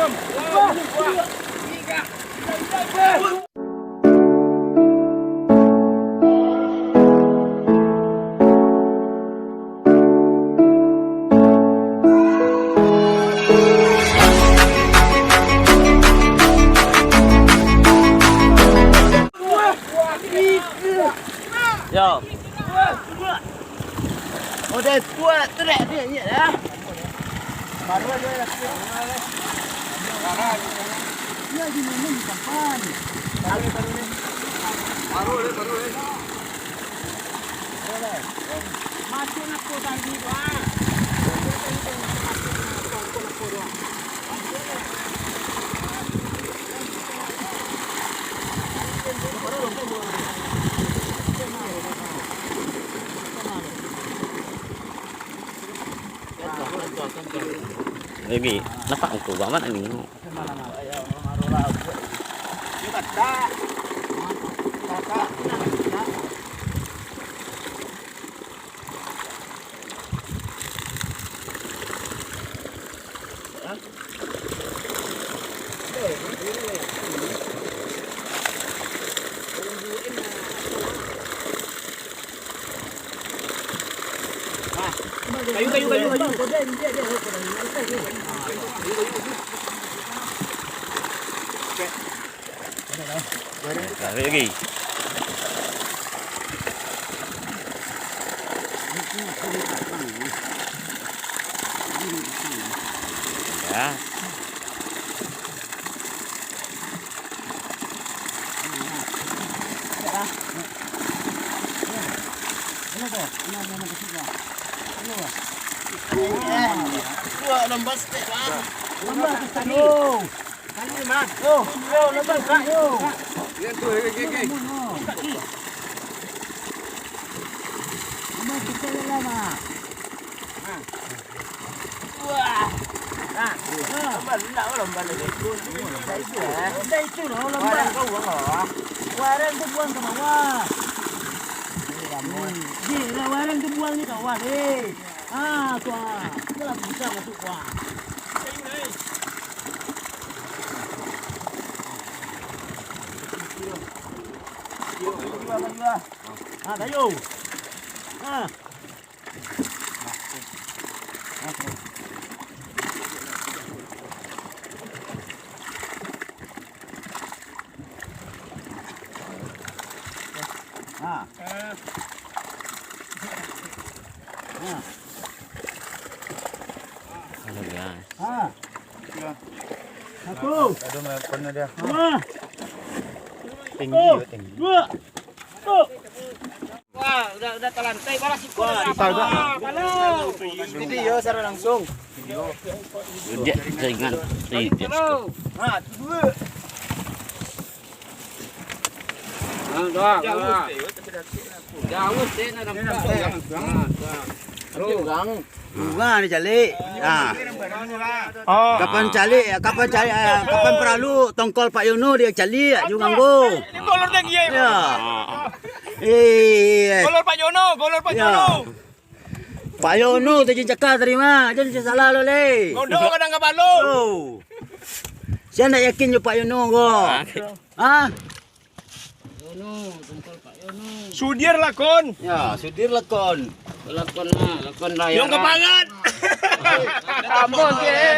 Yo. Udah kuat trek dia ni dah. Baru aja lagi. Dia di mana di tempat. Baru ni. Masuk nak ko tadi bah. Lagi, nampak aku banget ni. Kayu. Lagi. Ya. Dua lembar stek bang. Lembar tadi. Kali mah. Oh, lembar kak. Lihat tu, gigi. Lembar kecil lama. Wah. Nah, lembar lagi. Dah itu loh lembar. Warang kau buang loh. Warang tu buang ke bawah. Dia warang tu buang ni kawan tuan. Itulah bisa masuk kuah. Kayu. Satu. Ada mana dia? Tinggi. Dua. Wah, udah terlantai balas ikut. Kalau. Jadi yo secara langsung. Dia jangan tidak. Dua. Jauh deh nampak. Bunga ni calik. Kapan perlu tongkol Pak Yono dia calik juga nggo. Ini golor dia dia. Ya. Golor Pak Yono. Pak Yono tu cakap terima. Jangan salah lo le. Ngondo kadang kabalo. Saya nak yakin je Pak Yono nggo. Sudir lakon. Ya, sudir lakon. Lakon lah Yung kapangan. Ambon ke.